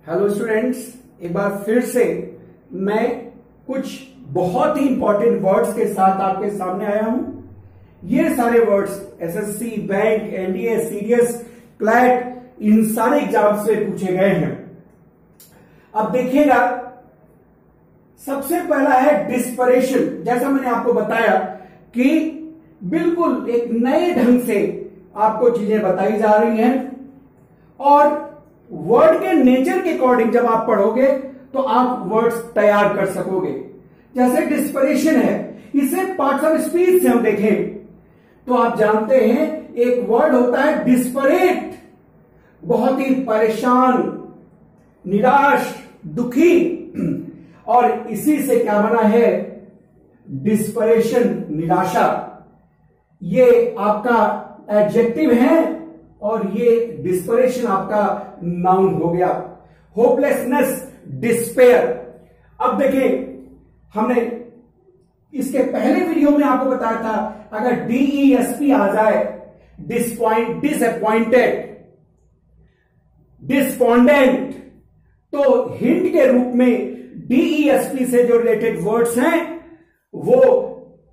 Hello students, एक बार फिर से मैं कुछ बहुत ही इंपॉर्टेंट वर्ड्स के साथ आपके सामने आया हूं। ये सारे words SSC, bank, NDA, CDS, CLAT, इन सारे एग्जाम्स में पूछे गए हैं। अब देखिएगा, सबसे पहला है डिस्परेशन। जैसा मैंने आपको बताया कि बिल्कुल एक नए ढंग से आपको चीजें बताई जा रही हैं और वर्ड के नेचर के अकॉर्डिंग जब आप पढ़ोगे तो आप वर्ड्स तैयार कर सकोगे। जैसे डिस्परेशन है, इसे पार्ट्स ऑफ स्पीच से हम देखें तो आप जानते हैं एक वर्ड होता है डिस्परेट, बहुत ही परेशान, निराश, दुखी, और इसी से क्या बना है डिस्परेशन, निराशा। ये आपका एडजेक्टिव है और ये डिस्परेशन आपका नाउन हो गया। Hopelessness, despair. अब देखिए, हमने इसके पहले वीडियो में आपको बताया था अगर DESP आ जाए, डिसअपॉइंटेड, डिस्पोंडेंट, तो हिंट के रूप में DESP से जो रिलेटेड वर्ड्स हैं वो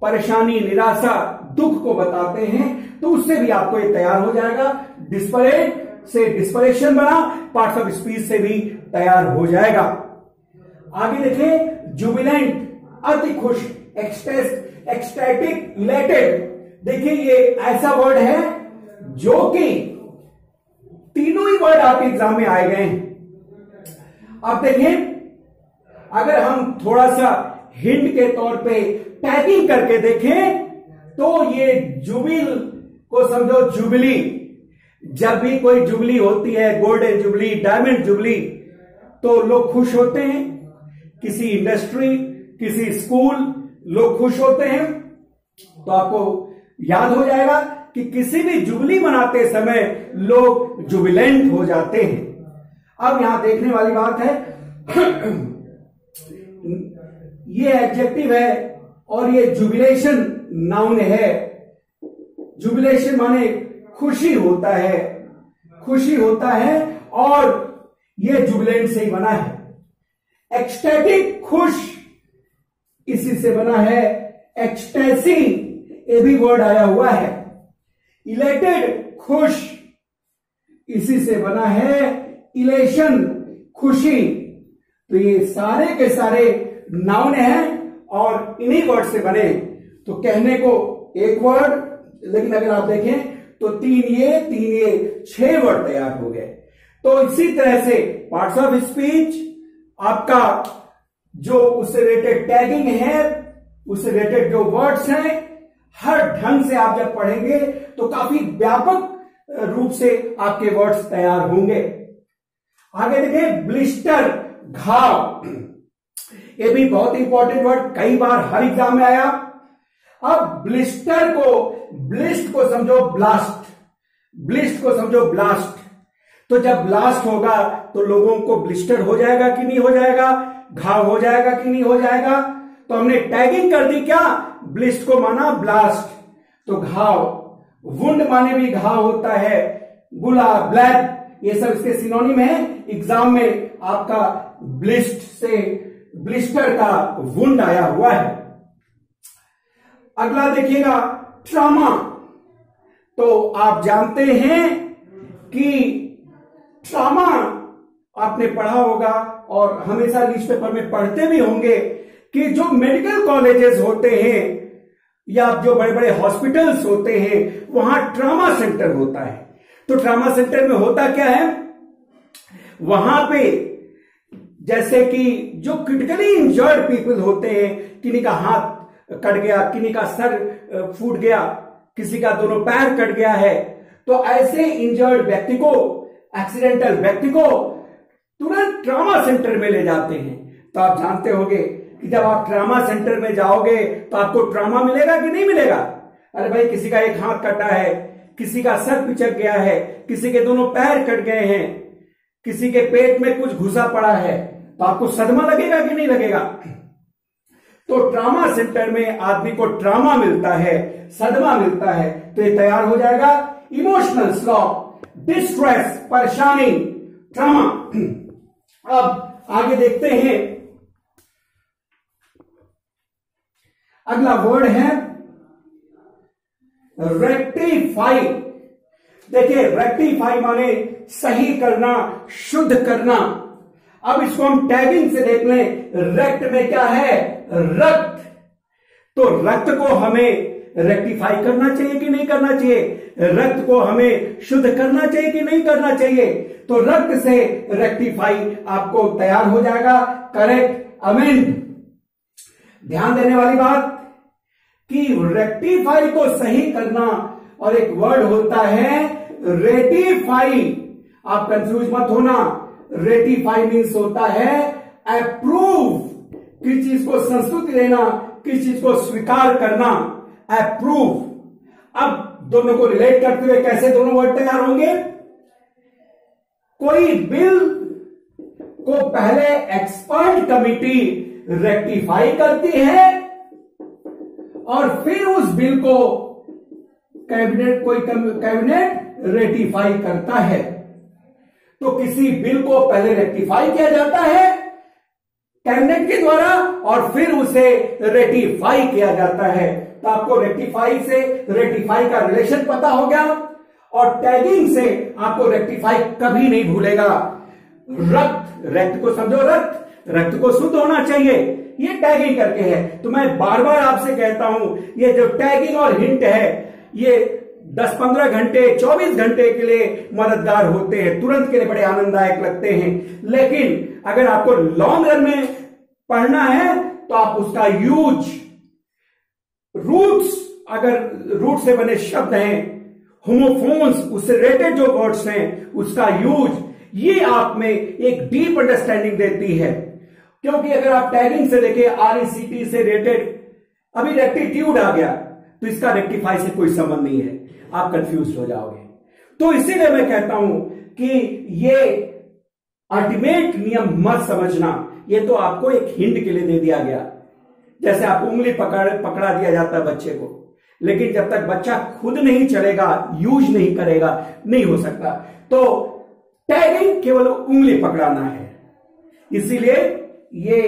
परेशानी, निराशा, दुख को बताते हैं, तो उससे भी आपको ये तैयार हो जाएगा। डिस्परेट से डिस्परेशन बना, पार्ट्स ऑफ स्पीच से भी तैयार हो जाएगा। आगे देखें, जुबिलेंट, अति खुश, एक्सटैटिक, इलेटेड। देखिए ये ऐसा वर्ड है जो कि तीनों ही वर्ड आपके एग्जाम में आए गए हैं। अब देखें, अगर हम थोड़ा सा हिंट के तौर पे टैगिंग करके देखें तो ये जुबिल को समझो जुबली। जब भी कोई जुबली होती है, गोल्डन जुबली, डायमंड जुबली, तो लोग खुश होते हैं। किसी इंडस्ट्री, किसी स्कूल, लोग खुश होते हैं। तो आपको याद हो जाएगा कि किसी भी जुबली मनाते समय लोग जुबिलेंट हो जाते हैं। अब यहां देखने वाली बात है, ये एडजेक्टिव है और ये जुबिलेशन नाउन है। जुबिलेशन माने खुशी होता है, खुशी होता है, और ये जुबिलेंट से ही बना है। एक्सटैटिक, खुश, इसी से बना है। एक्सटेसी, ये भी वर्ड आया हुआ है। इलेटेड, खुश, इसी से बना है इलेशन, खुशी। तो ये सारे के सारे नाउन हैं और इन्हीं वर्ड से बने। तो कहने को एक वर्ड, लेकिन अगर आप देखें तो तीन ये 6 वर्ड तैयार हो गए। तो इसी तरह से पार्ट्स ऑफ स्पीच आपका जो उससे रिलेटेड टैगिंग है, उससे रिलेटेड जो वर्ड्स हैं, हर ढंग से आप जब पढ़ेंगे तो काफी व्यापक रूप से आपके वर्ड्स तैयार होंगे। आगे देखिए, ब्लिस्टर, घाव। ये भी बहुत इंपॉर्टेंट वर्ड, कई बार हर एग्जाम में आया। अब ब्लिस्टर को, ब्लिस्ट को समझो ब्लास्ट, ब्लिस्ट को समझो ब्लास्ट। तो जब ब्लास्ट होगा तो लोगों को ब्लिस्टर हो जाएगा कि नहीं हो जाएगा, घाव हो जाएगा कि नहीं हो जाएगा। तो हमने टैगिंग कर दी, क्या ब्लिस्ट को माना ब्लास्ट, तो घाव। वुंड माने भी घाव होता है, गुला, ब्लैक, ये सब इसके सिनोनिम है। एग्जाम में आपका ब्लिस्ट से ब्लिस्टर का वुंड आया हुआ है। अगला देखिएगा, ट्रॉमा। तो आप जानते हैं कि ट्रॉमा आपने पढ़ा होगा और हमेशा न्यूज़पेपर में पढ़ते भी होंगे कि जो मेडिकल कॉलेजेस होते हैं या जो बड़े बड़े हॉस्पिटल्स होते हैं, वहां ट्रॉमा सेंटर होता है। तो ट्रॉमा सेंटर में होता क्या है, वहां पे जैसे कि जो क्रिटिकली इंजर्ड पीपल होते हैं, किन्हीं का हाथ कट गया, किन्हीं का सर फूट गया, किसी का दोनों पैर कट गया है, तो ऐसे इंजर्ड व्यक्ति को, एक्सीडेंटल व्यक्ति को तुरंत ट्रॉमा सेंटर में ले जाते हैं। तो आप जानते होंगे कि जब आप ट्रॉमा सेंटर में जाओगे तो आपको ट्रॉमा मिलेगा कि नहीं मिलेगा। अरे भाई, किसी का एक हाथ कटा है, किसी का सर पिचक गया है, किसी के दोनों पैर कट गए हैं, किसी के पेट में कुछ घुसा पड़ा है, तो आपको सदमा लगेगा कि नहीं लगेगा। तो ट्रॉमा सेंटर में आदमी को ट्रॉमा मिलता है, सदमा मिलता है, तो ये तैयार हो जाएगा इमोशनल शॉक, डिस्ट्रेस, परेशानी, ट्रॉमा। अब आगे देखते हैं, अगला वर्ड है रेक्टिफाई। देखिए रेक्टिफाई माने सही करना, शुद्ध करना। अब इसको हम टैगिंग से देख लें। रेक्ट में क्या है? रक्त। तो रक्त को हमें रेक्टिफाई करना चाहिए कि नहीं करना चाहिए? रक्त को हमें शुद्ध करना चाहिए कि नहीं करना चाहिए? तो रक्त से रेक्टिफाई आपको तैयार हो जाएगा, करेक्ट, अमेंड। ध्यान देने वाली बात कि रेक्टिफाई को सही करना और एक वर्ड होता है रेटिफाई। आप कंफ्यूज मत होना। रेटिफाई मीन्स होता है अप्रूव, किसी चीज को संस्तुति देना, किसी चीज को स्वीकार करना, अप्रूव। अब दोनों को रिलेट करते हुए कैसे दोनों वर्ड तैयार होंगे? कोई बिल को पहले एक्सपर्ट कमिटी रेक्टिफाई करती है और फिर उस बिल को कैबिनेट रेटिफाई करता है। तो किसी बिल को पहले रेक्टिफाई किया जाता है कैबिनेट के द्वारा और फिर उसे रेटिफाई किया जाता है। तो आपको रेक्टिफाई से रेटिफाई का रिलेशन पता हो गया और टैगिंग से आपको रेक्टिफाई कभी नहीं भूलेगा। रक्त को समझो, रक्त को शुद्ध होना चाहिए, ये टैगिंग करके है। तो मैं बार बार आपसे कहता हूं, ये जो टैगिंग और हिंट है ये 10-15 घंटे 24 घंटे के लिए मददगार होते हैं, तुरंत के लिए बड़े आनंददायक लगते हैं। लेकिन अगर आपको लॉन्ग रन में पढ़ना है तो आप उसका यूज, रूट्स, अगर रूट से बने शब्द हैं, होमोफोन्स, उससे रिलेटेड जो वर्ड्स हैं, उसका यूज, ये आप में एक डीप अंडरस्टैंडिंग देती है। क्योंकि अगर आप टैगिंग से देखें, RECT से रिलेटेड, अभी रेक्टिट्यूड आ गया तो इसका रेक्टिफाई से कोई संबंध नहीं है, आप कंफ्यूज हो जाओगे। तो इसीलिए मैं कहता हूं कि ये अल्टीमेट नियम मत समझना, ये तो आपको एक हिंट के लिए दे दिया गया। जैसे आप उंगली पकड़ा दिया जाता है बच्चे को, लेकिन जब तक बच्चा खुद नहीं चलेगा, यूज नहीं करेगा, नहीं हो सकता। तो टैगिंग केवल उंगली पकड़ाना है। इसीलिए ये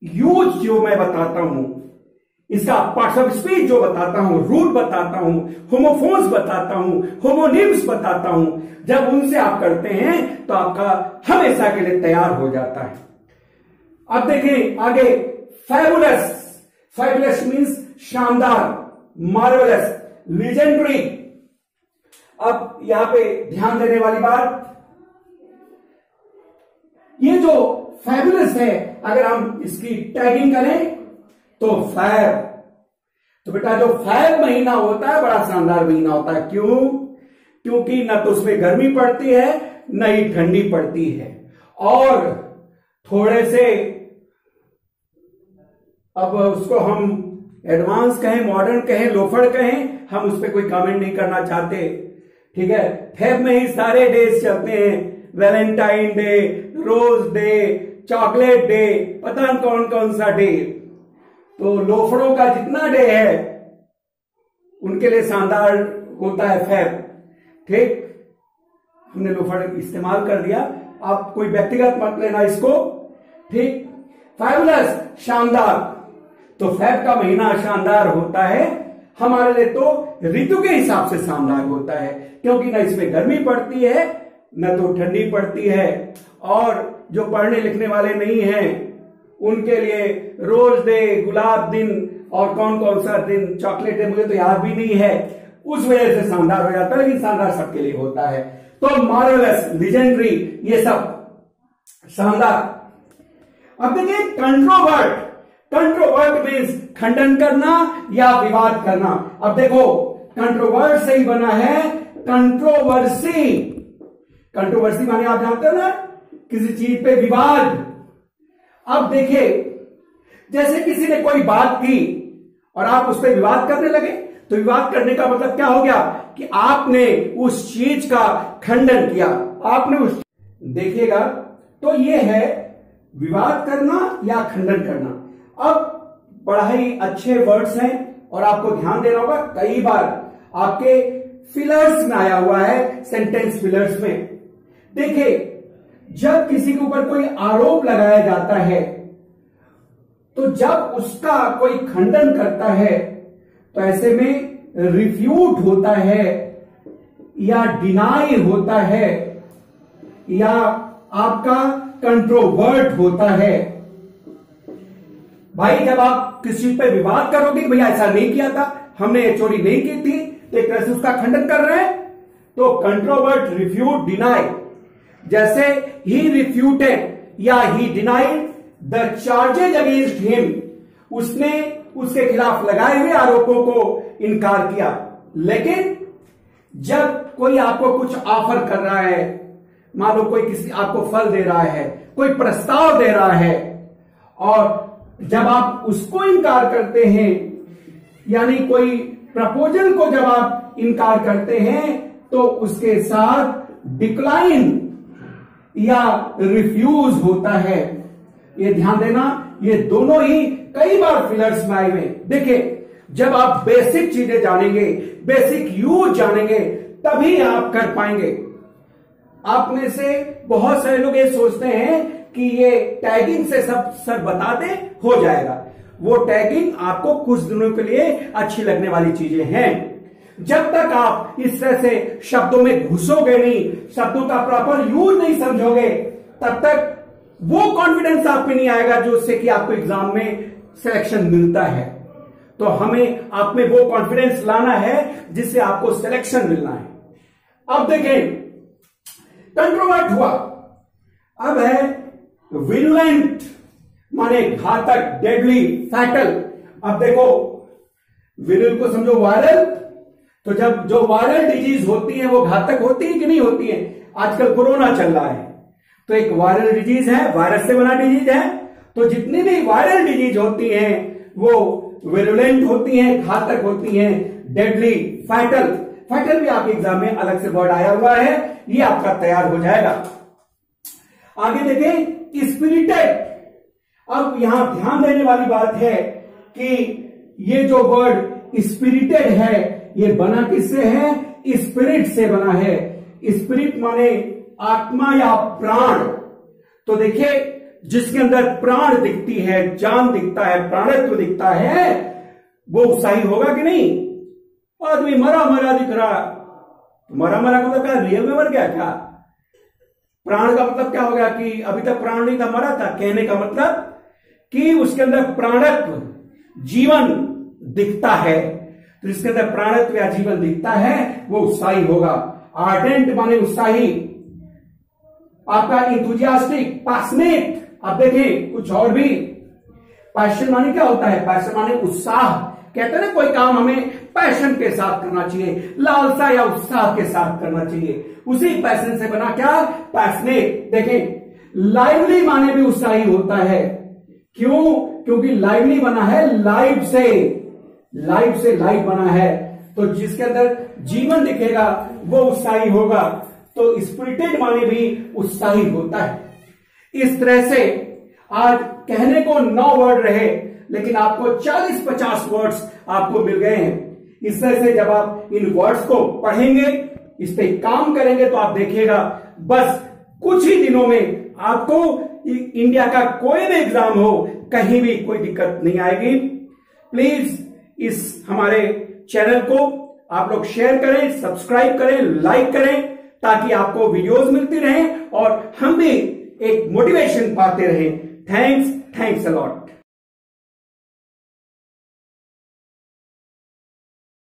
यूज जो मैं बताता हूं, इसका पार्ट्स ऑफ स्पीच जो बताता हूं, रूट बताता हूं, होमोफोन्स बताता हूं, होमोनिम्स बताता हूं, जब उनसे आप करते हैं तो आपका हमेशा के लिए तैयार हो जाता है। अब देखिए आगे, फैबुलस। फैबुलस मीन्स शानदार, मार्वेलस, लीजेंडरी। अब यहां पे ध्यान देने वाली बात, ये जो फैबुलस है, अगर हम इसकी टैगिंग करें तो फैब, तो बेटा जो फैब महीना होता है बड़ा शानदार महीना होता है। क्यों? क्योंकि न तो उसमें गर्मी पड़ती है न ही ठंडी पड़ती है, और थोड़े से, अब उसको हम एडवांस कहें, मॉडर्न कहें, लोफड़ कहें, हम उस पर कोई कमेंट नहीं करना चाहते, ठीक है। फेब में ही सारे डेज चलते हैं, Valentine day, rose day, chocolate day, पता नहीं कौन कौन सा डे। तो लोफड़ों का जितना डे है उनके लिए शानदार होता है फेब, ठीक। हमने लोफड़ इस्तेमाल कर दिया, आप कोई व्यक्तिगत मत लेना इसको, ठीक। फैबुलस, शानदार। तो फेब का महीना शानदार होता है हमारे लिए, तो ऋतु के हिसाब से शानदार होता है, क्योंकि ना इसमें गर्मी पड़ती है न तो ठंडी पड़ती है। और जो पढ़ने लिखने वाले नहीं हैं उनके लिए रोज डे, गुलाब दिन और कौन कौन सा दिन, चॉकलेट डे मुझे तो याद भी नहीं है, उस वजह से शानदार हो जाता है, लेकिन शानदार सबके लिए होता है। तो मार्वेलस, लीजेंडरी, ये सब शानदार। अब देखिए कंट्रोवर्ट। कंट्रोवर्ट मीन्स खंडन करना या विवाद करना। अब देखो कंट्रोवर्ट से ही बना है कंट्रोवर्सी। कंट्रोवर्सी माने आप जानते हो ना, किसी चीज पे विवाद। अब देखिए, जैसे किसी ने कोई बात की और आप उस पर विवाद करने लगे, तो विवाद करने का मतलब क्या हो गया कि आपने उस चीज का खंडन किया, आपने उस, देखिएगा तो ये है विवाद करना या खंडन करना। अब बड़ा ही अच्छे वर्ड्स हैं और आपको ध्यान देना होगा, कई बार आपके फिलर्स में आया हुआ है, सेंटेंस फिलर्स में। देखिए जब किसी के ऊपर कोई आरोप लगाया जाता है, तो जब उसका कोई खंडन करता है, तो ऐसे में रिफ्यूट होता है या डिनाई होता है या आपका कंट्रोवर्ट होता है। भाई जब आप किसी पे विवाद करोगे, भैया ऐसा नहीं किया था, हमने ये चोरी नहीं की थी, एक तरह से उसका खंडन कर रहे हैं, तो कंट्रोवर्ट, रिफ्यूट, डिनाई। जैसे ही रिफ्यूटेड या ही denied the charges against him, उसने उसके खिलाफ लगाए हुए आरोपों को इनकार किया। लेकिन जब कोई आपको कुछ ऑफर कर रहा है, मान लो कोई किसी आपको फल दे रहा है, कोई प्रस्ताव दे रहा है, और जब आप उसको इनकार करते हैं, यानी कोई प्रपोजल को जब आप इनकार करते हैं, तो उसके साथ डिक्लाइन या रिफ्यूज होता है। ये ध्यान देना, ये दोनों ही कई बार फिलर्स में आए हुए। देखिए, जब आप बेसिक चीजें जानेंगे, बेसिक यूज जानेंगे, तभी आप कर पाएंगे। आप में से बहुत सारे लोग ये सोचते हैं कि ये टैगिंग से सब सर बता दे हो जाएगा। वो टैगिंग आपको कुछ दिनों के लिए अच्छी लगने वाली चीजें हैं। जब तक आप इस तरह से शब्दों में घुसोगे नहीं, शब्दों का प्रॉपर यूज नहीं समझोगे, तब तक वो कॉन्फिडेंस आप में नहीं आएगा जो उससे कि आपको एग्जाम में सिलेक्शन मिलता है। तो हमें आप में वो कॉन्फिडेंस लाना है जिससे आपको सिलेक्शन मिलना है। अब देखें, कंट्रोवर्ट हुआ, अब है विरुलेंट, माने घातक, डेडली, फैटल। अब देखो, विरुल को समझो वायरल, तो जब जो वायरल डिजीज होती है वो घातक होती है कि नहीं होती है? आजकल कोरोना चल रहा है, तो एक वायरल डिजीज है, वायरस से बना डिजीज है। तो जितनी भी वायरल डिजीज होती हैं वो विरुलेंट होती हैं, घातक होती हैं, डेडली, फैटल। फैटल भी आपके एग्जाम में अलग से वर्ड आया हुआ है, ये आपका तैयार हो जाएगा। आगे देखें, स्पिरिटेड। अब यहां ध्यान देने वाली बात है कि ये जो वर्ड स्पिरिटेड है, ये बना किससे है? स्पिरिट से बना है। स्पिरिट माने आत्मा या प्राण। तो देखिए, जिसके अंदर प्राण दिखती है, जान दिखता है, प्राणत्व दिखता है, वो उत्साही होगा कि नहीं? आदमी मरा मरा दिख रहा, मरा मरा का मतलब क्या? रियल में मर गया क्या? प्राण का मतलब क्या हो गया कि अभी तक प्राण नहीं था, मरा था। कहने का मतलब कि उसके अंदर प्राणत्व, जीवन दिखता है। तो जिसके अंदर प्राणत्व या जीवन दिखता है वो उत्साही होगा। आर्डेंट माने उत्साही, आपका इंथुजियास्टिक, पैशनेट। अब देखिए कुछ और भी, पैशन माने क्या होता है? पैशन माने उत्साह। कहते हैं ना, कोई काम हमें पैशन के साथ करना चाहिए, लालसा या उत्साह के साथ करना चाहिए। उसी पैशन से बना क्या? पैशनेट। देखें, लाइवली माने भी उत्साही होता है। क्यों? क्योंकि लाइवली बना है लाइव से, लाइव से लाइव बना है। तो जिसके अंदर जीवन दिखेगा वो उत्साही होगा। तो स्पिरिटेड माने भी उत्साही होता है। इस तरह से आज कहने को 9 वर्ड रहे, लेकिन आपको 40-50 वर्ड्स आपको मिल गए हैं। इस तरह से जब आप इन वर्ड्स को पढ़ेंगे, इस पे काम करेंगे, तो आप देखिएगा बस कुछ ही दिनों में आपको इंडिया का कोई भी एग्जाम हो, कहीं भी कोई दिक्कत नहीं आएगी। प्लीज इस हमारे चैनल को आप लोग शेयर करें, सब्सक्राइब करें, लाइक करें, ताकि आपको वीडियोस मिलती रहें और हम भी एक मोटिवेशन पाते रहें। Thanks a lot.